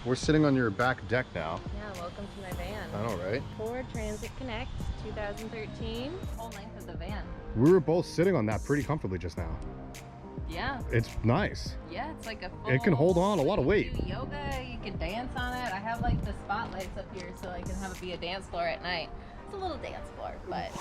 We're sitting on your back deck now. Yeah, welcome to my van. I know, right? Ford Transit Connect 2013. Whole length of the van. We were both sitting on that pretty comfortably just now. Yeah. It's nice. Yeah, it's like a full... It can hold on a lot of weight. You can do yoga, you can dance on it. I have like the spotlights up here so I can have it be a dance floor at night. It's a little dance floor, but...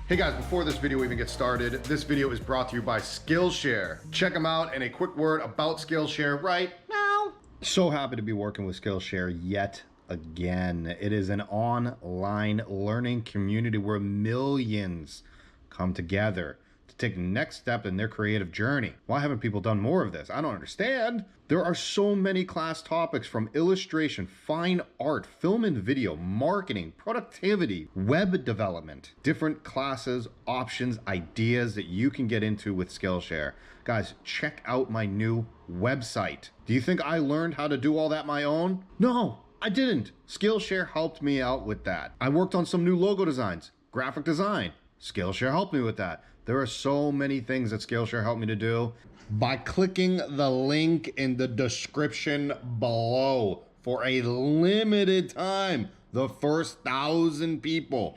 Hey guys, before this video even gets started, this video is brought to you by Skillshare. Check them out, and a quick word about Skillshare right now. So happy to be working with Skillshare yet again. It is an online learning community where millions come together to take the next step in their creative journey. Why haven't people done more of this? I don't understand. There are so many class topics, from illustration, fine art, film and video, marketing, productivity, web development, different classes, options, ideas that you can get into with Skillshare. Guys, check out my new website. Do you think I learned how to do all that my own? No, I didn't. Skillshare helped me out with that. I worked on some new logo designs, graphic design. Skillshare helped me with that. There are so many things that Skillshare helped me to do. By clicking the link in the description below, for a limited time, the first 1,000 people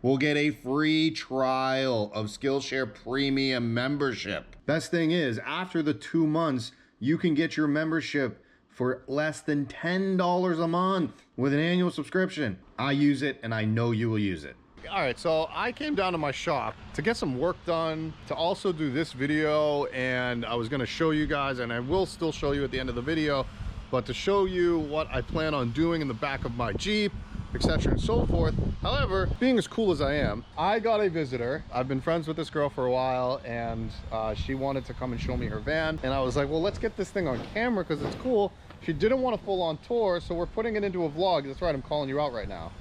will get a free trial of Skillshare Premium membership. Best thing is, after the 2 months, you can get your membership for less than $10 a month with an annual subscription. I use it, and I know you will use it. All right, so I came down to my shop to get some work done, to also do this video, and I was gonna show you guys, and I will still show you at the end of the video, but to show you what I plan on doing in the back of my Jeep, etc. and so forth. However, being as cool as I am, I got a visitor. I've been friends with this girl for a while, and she wanted to come and show me her van, and I was like, well, let's get this thing on camera because it's cool. She didn't want a full-on tour, so we're putting it into a vlog. That's right, I'm calling you out right now.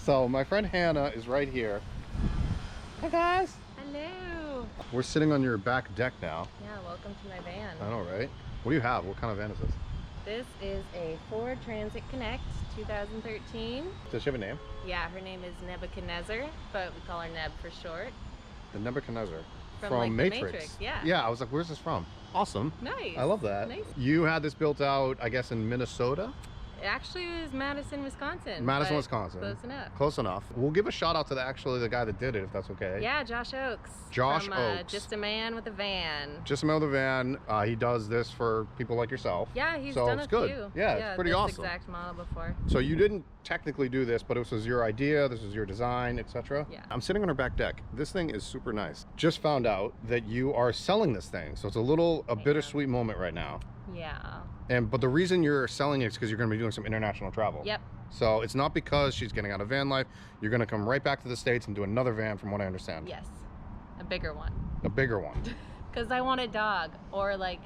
So my friend Hannah is right here. Hi guys. Hello. We're sitting on your back deck now. Yeah, welcome to my van. I know, right? What do you have? What kind of van is this? This is a Ford Transit Connect 2013. Does she have a name? Yeah, her name is Nebuchadnezzar, but we call her Neb for short. The Nebuchadnezzar. From like Matrix. Yeah. Yeah, I was like, where's this from? Awesome. Nice. I love that. Nice. You had this built out, I guess, in Minnesota? It actually was Madison, Wisconsin. Madison, Wisconsin. Close enough. Close enough. We'll give a shout out to the guy that did it, if that's okay. Yeah, Josh Oakes. Josh from, Oakes. Just a Man with a Van. Just a Man with a Van. He does this for people like yourself. Yeah, he's so done it's a good. few. Yeah, it's pretty awesome. Exact model before. So you didn't technically do this, but this was your idea, this was your design, etc. Yeah. I'm sitting on our back deck. This thing is super nice. Just found out that you are selling this thing, so it's a bittersweet moment right now. Yeah. But the reason you're selling it is because you're going to be doing some international travel. Yep. So it's not because she's getting out of van life. You're going to come right back to the States and do another van, from what I understand. Yes, a bigger one. A bigger one. Because I want a dog or like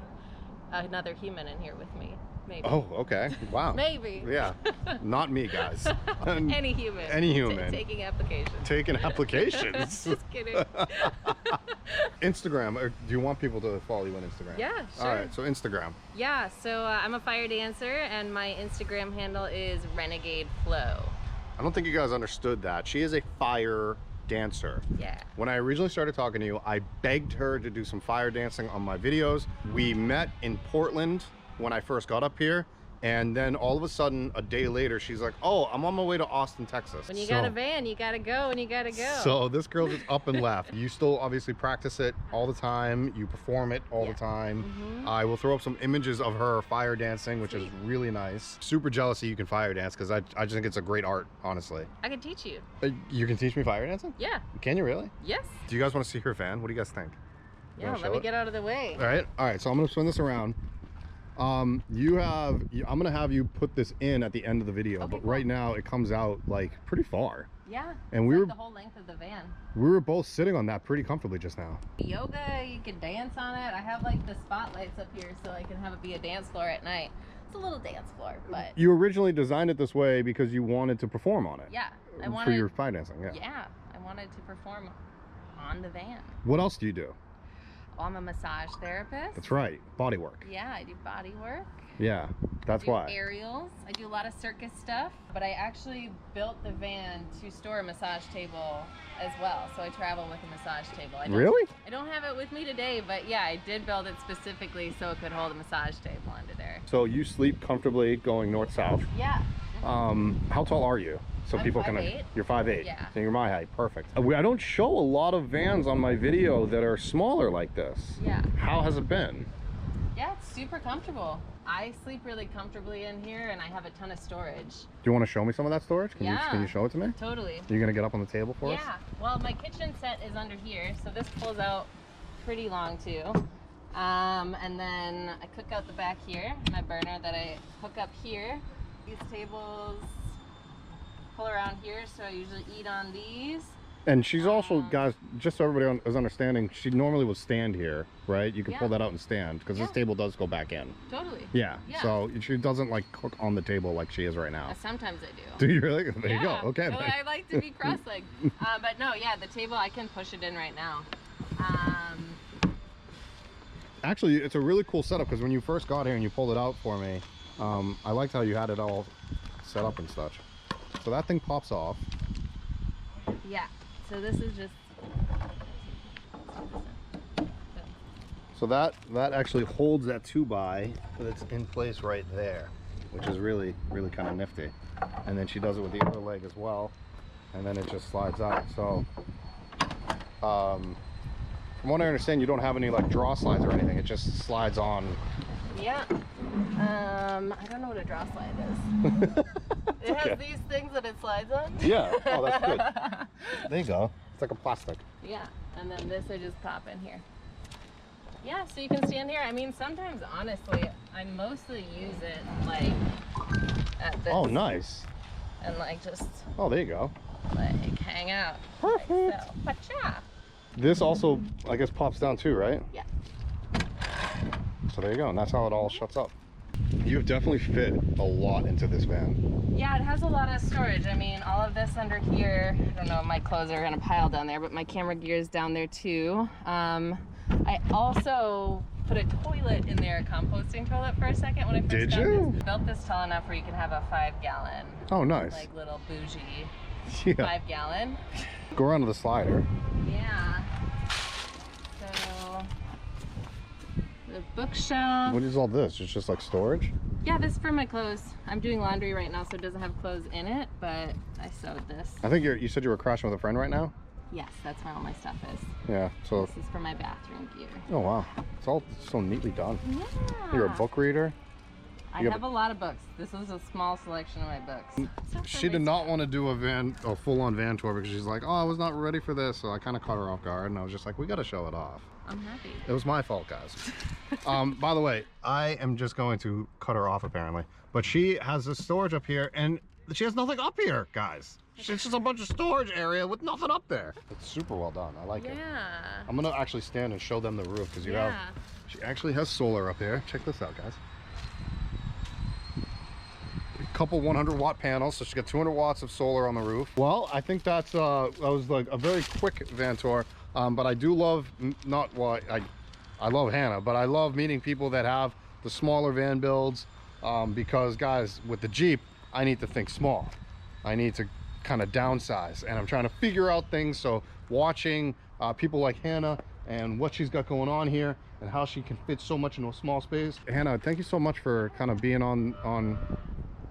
another human in here with me. Maybe. Oh, okay. Wow. Maybe. Yeah. Not me, guys. Any human. Any human. Taking applications. Taking applications. Just kidding. Instagram, or do you want people to follow you on Instagram? Yeah, sure. All right, so Instagram. Yeah, so I'm a fire dancer, and my Instagram handle is Renegade Flow. I don't think you guys understood that. She is a fire dancer. Yeah. When I originally started talking to you, I begged her to do some fire dancing on my videos. We met in Portland when I first got up here, and then all of a sudden, a day later, she's like, oh, I'm on my way to Austin, Texas. When you got a van, you gotta go, and you gotta go. So this girl just up and left. You still obviously practice it all the time. You perform it all the time. I will throw up some images of her fire dancing, which is really nice. Super jealous that you can fire dance, because I just think it's a great art, honestly. I can teach you. You can teach me fire dancing? Yeah. Can you really? Yes. Do you guys want to see her van? What do you guys think? Yeah, let me get out of the way. All right, so I'm gonna spin this around. I'm gonna have you put this in at the end of the video, Okay, but cool. right now it comes out like pretty far. Yeah. And it's like the whole length of the van. We were both sitting on that pretty comfortably just now. Yoga, you can dance on it. I have like the spotlights up here so I can have it be a dance floor at night. It's a little dance floor, but You originally designed it this way because you wanted to perform on it. yeah, I wanted for your fire dancing. Yeah. Yeah, I wanted to perform on the van. What else do you do? Well, I'm a massage therapist. That's right. Body work. Yeah, I do body work. Yeah, that's I do why. aerials. I do a lot of circus stuff. But I actually built the van to store a massage table as well. So I travel with a massage table. Really? I don't have it with me today, but yeah, I did build it specifically so it could hold a massage table under there. So you sleep comfortably going north-south. Yeah. How tall are you? So I'm people 5'8". You're 5'8". Yeah. So you're my height. Perfect. I don't show a lot of vans on my video that are smaller like this. Yeah. How has it been? Yeah, it's super comfortable. I sleep really comfortably in here and I have a ton of storage. Do you want to show me some of that storage? Can you show it to me? Totally. Are you going to get up on the table for us? Yeah. Well, my kitchen set is under here, so this pulls out pretty long too. And then I cook out the back here, my burner that I hook up here. These tables pull around here, so I usually eat on these. And she's also, guys, just so everybody is understanding, she normally would stand here, right? You can pull that out and stand, because this table does go back in. Totally. Yeah, so she doesn't like cook on the table like she is right now. Sometimes I do. Do you really? There you go. Okay. So I like to be cross-legged. But no, yeah, the table, I can push it in right now. Actually, it's a really cool setup, because when you first got here and you pulled it out for me, I liked how you had it all set up and such. So that thing pops off. Yeah. So this is just. So that actually holds that 2x that's in place right there, which is really kind of nifty. And then she does it with the other leg as well, and then it just slides out. So from what I understand, you don't have any like draw slides or anything. It just slides on. Yeah. I don't know what a draw slide is. It has these things that it slides on. Yeah. Oh, that's good. There you go. It's like a plastic. Yeah. And then this I just pop in here. Yeah, so you can stand here. I mean, sometimes, honestly, I mostly use it, like, at this. Oh, nice. And, like, just... Oh, there you go. Like, hang out. Perfect. Like so. Pacha. This also, I guess, pops down too, right? Yeah. So there you go, and that's how it all shuts up. You've definitely fit a lot into this van. Yeah, it has a lot of storage. I mean, all of this under here, I don't know, my clothes are gonna pile down there, but my camera gear is down there too. I also put a toilet in there, a composting toilet for a second when I first got this. Built this tall enough where you can have a 5-gallon. Oh, nice. Like little bougie 5-gallon. Go around to the slider. Yeah. So the bookshelf. What is all this? It's just like storage? Yeah, this is for my clothes. I'm doing laundry right now, so it doesn't have clothes in it, but I sewed this. I think you said you were crashing with a friend right now? Yes, that's where all my stuff is. Yeah, so... This is for my bathroom gear. Oh, wow. It's all so neatly done. Yeah. You're a book reader? I have a lot of books. This is a small selection of my books. She did not want to do a full-on van tour because she's like, oh, I was not ready for this, so I kind of caught her off guard, and I was just like, we got to show it off. I'm happy. It was my fault, guys. By the way, I am just going to cut her off, apparently. But she has this storage up here, and she has nothing up here, guys. It's just a bunch of storage area with nothing up there. It's super well done. I like it. Yeah. I'm going to actually stand and show them the roof because she actually has solar up here. Check this out, guys. A couple 100-watt panels, so she got 200 watts of solar on the roof. Well, I think that was like a very quick van tour. But I do love, I love Hannah, but I love meeting people that have the smaller van builds because, guys, with the Jeep, I need to think small. I need to kind of downsize, and I'm trying to figure out things. So watching people like Hannah and what she's got going on here and how she can fit so much into a small space. Hannah, thank you so much for kind of being on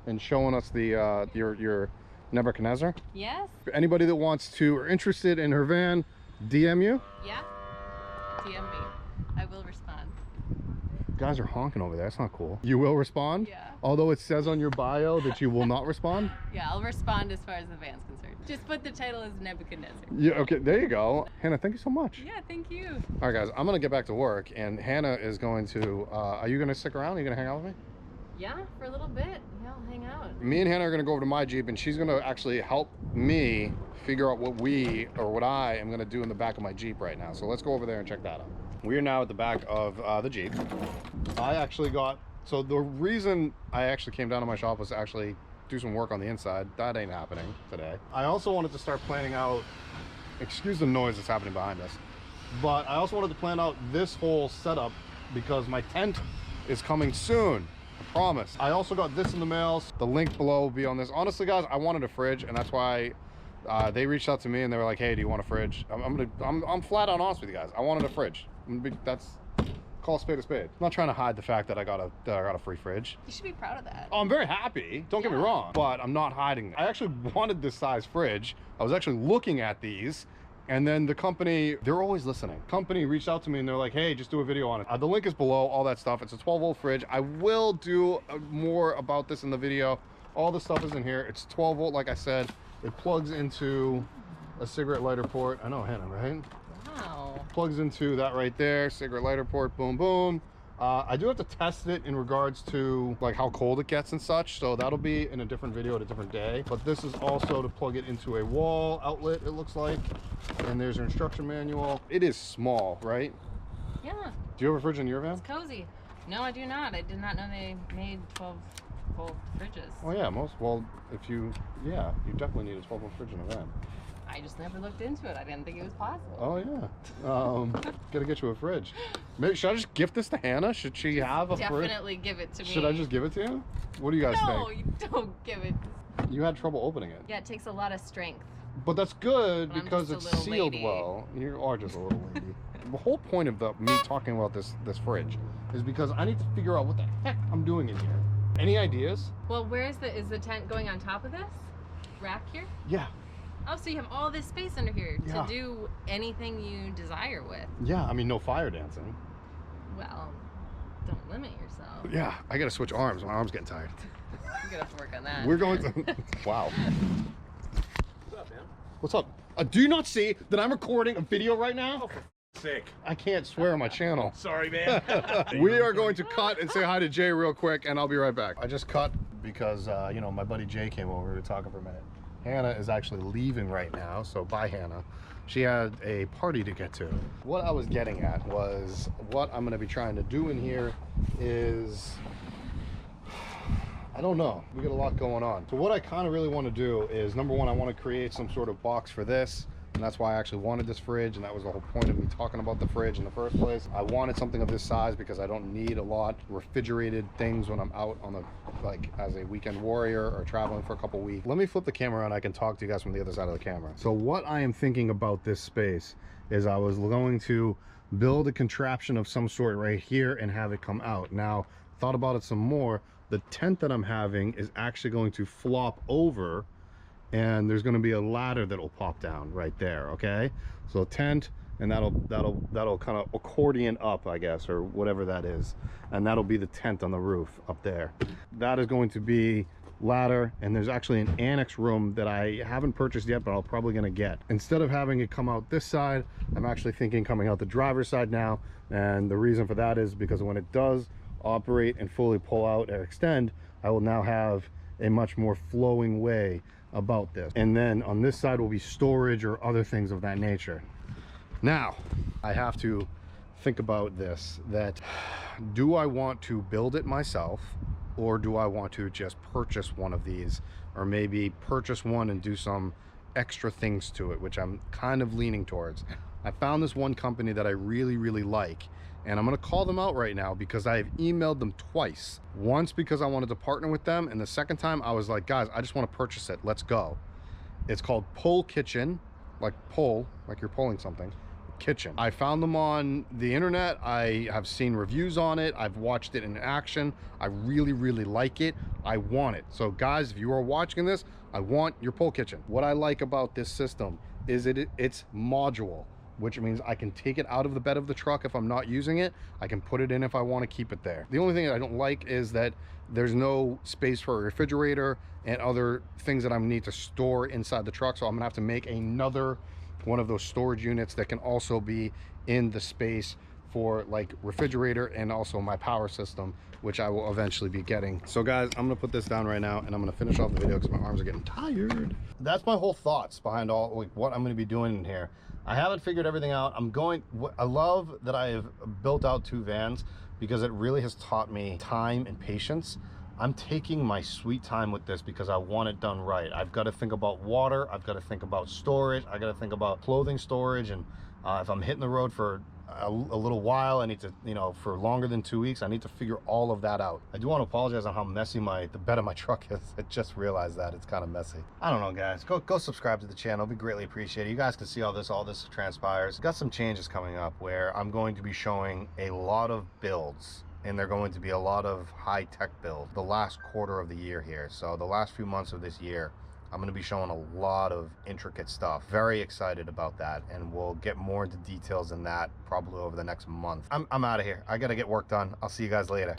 and showing us the your Nebuchadnezzar. Yes. For anybody that wants to or interested in her van, DM you? Yeah. DM me. I will respond. Guys are honking over there. That's not cool. You will respond? Yeah. Although it says on your bio that you will not respond? Yeah, I'll respond as far as the van's concerned. Just put the title as Nebuchadnezzar. Yeah, okay, there you go. Hannah, thank you so much. Yeah, thank you. All right, guys, I'm going to get back to work, and Hannah is going to, are you going to stick around? Are you going to hang out with me? Yeah, for a little bit. Yeah, I'll hang out. Me and Hannah are going to go over to my Jeep, and she's going to actually help me figure out what I am going to do in the back of my Jeep right now. So let's go over there and check that out. We are now at the back of the Jeep. I actually so the reason I actually came down to my shop was to actually do some work on the inside. That ain't happening today. I also wanted to start planning out, excuse the noise that's happening behind us, But I also wanted to plan out this whole setup because my tent is coming soon. I promise. I also got this in the mail. The link below will be on this. Honestly, guys, I wanted a fridge, and that's why they reached out to me and they were like, "Hey, do you want a fridge?" I'm flat out honest with you guys. I wanted a fridge. That's call a spade a spade. I'm not trying to hide the fact that I got a free fridge. You should be proud of that. Oh, I'm very happy. Don't get me wrong, but I'm not hiding it. I actually wanted this size fridge. I was actually looking at these, and then the company, they're always listening. Company reached out to me and they're like, "Hey, just do a video on it." The link is below, all that stuff. It's a 12-volt fridge. I will do more about this in the video. All the stuff is in here. It's 12 volt, like I said. It plugs into a cigarette lighter port. I know, Hannah, right? Wow. Plugs into that right there, cigarette lighter port, boom, boom. I do have to test it in regards to like how cold it gets and such, so that'll be in a different video at a different day. But this is also to plug it into a wall outlet, it looks like. And there's your instruction manual. It is small, right? Yeah. Do you have a fridge in your van? It's cozy. No, I do not. I did not know they made 12-volt fridges. Oh yeah, you definitely need a 12-volt fridge in a van. I just never looked into it. I didn't think it was possible. Oh yeah. Gotta get you a fridge. Maybe should I just gift this to Hannah? Should she have a fridge? Definitely give it to me. Should I just give it to you? What do you guys think? No, you don't give it. You had trouble opening it. Yeah, it takes a lot of strength. But that's good But because it's sealed lady. well. You are just a little lady. The whole point of me talking about this fridge is because I need to figure out what the heck I'm doing in here. Any ideas? Well, is the tent going on top of this rack here? Yeah. Oh, so you have all this space under here Yeah. to do anything you desire with. Yeah, I mean, no fire dancing. Well, don't limit yourself. Yeah, I gotta switch arms. My arm's getting tired. You're gonna have to work on that. We're going to. Wow. What's up, man? What's up? Do you not see that I'm recording a video right now? Oh, for sake. I can't swear on my channel. Sorry, man. We are going to cut and say hi to Jay real quick, and I'll be right back. I just cut because, you know, my buddy Jay came over to talk for a minute. Hannah is actually leaving right now, so bye, Hannah. She had a party to get to. What I was getting at was what I'm going to be trying to do in here is, I don't know. We got a lot going on. So what I kind of really want to do is, number one, I want to create some sort of box for this. And that's why I actually wanted this fridge, and that was the whole point of me talking about the fridge in the first place. I wanted something of this size because I don't need a lot of refrigerated things when I'm out on the, like, as a weekend warrior or traveling for a couple weeks. Let me flip the camera around. I can talk to you guys from the other side of the camera. So what I am thinking about this space is I was going to build a contraption of some sort right here and have it come out. Now, thought about it some more. The tent that I'm having is actually going to flop over, and there's going to be a ladder that'll pop down right there. Okay, so tent, and that'll kind of accordion up, I guess, or whatever that is, and that'll be the tent on the roof up there. That is going to be ladder, and there's actually an annex room that I haven't purchased yet, but I'll probably gonna get. Instead of having it come out this side, I'm actually thinking coming out the driver's side now, and the reason for that is because when it does operate and fully pull out or extend, I will now have a much more flowing way about this. And then on this side will be storage or other things of that nature. Now I have to think about this, that do I want to build it myself, or do I want to just purchase one of these, or maybe purchase one and do some extra things to it, which I'm kind of leaning towards. I found this one company that I really like, and I'm going to call them out right now because I've emailed them twice. Once because I wanted to partner with them, and the second time I was like, guys, I just want to purchase it. Let's go. It's called Pull Kitchen, like pull, like you're pulling something. Kitchen. I found them on the internet. I have seen reviews on it. I've watched it in action. I really like it. I want it. So guys, if you are watching this, I want your Pull Kitchen. What I like about this system is it's modular, which means I can take it out of the bed of the truck if I'm not using it. I can put it in if I want to keep it there. The only thing that I don't like is that there's no space for a refrigerator and other things that I need to store inside the truck. So I'm gonna have to make another one of those storage units that can also be in the space for like refrigerator and also my power system, which I will eventually be getting. So guys, I'm gonna put this down right now and I'm gonna finish off the video because my arms are getting tired. That's my whole thoughts behind all, like, what I'm gonna be doing in here. I haven't figured everything out. I love that I have built out 2 vans because it really has taught me time and patience. I'm taking my sweet time with this because I want it done right. I've got to think about water. I've got to think about storage. I got to think about clothing storage and If I'm hitting the road for a little while, I need to, you know, for longer than 2 weeks, I need to figure all of that out. I do want to apologize on how messy the bed of my truck is. I just realized that it's kind of messy. I don't know, guys. Go subscribe to the channel. It'd be greatly appreciated. You guys can see all this transpires. Got some changes coming up where I'm going to be showing a lot of builds, and they're going to be a lot of high-tech builds the last quarter of the year here. So the last few months of this year, I'm going to be showing a lot of intricate stuff. Very excited about that, and we'll get more into details in that probably over the next month. I'm out of here. I got to get work done. I'll see you guys later.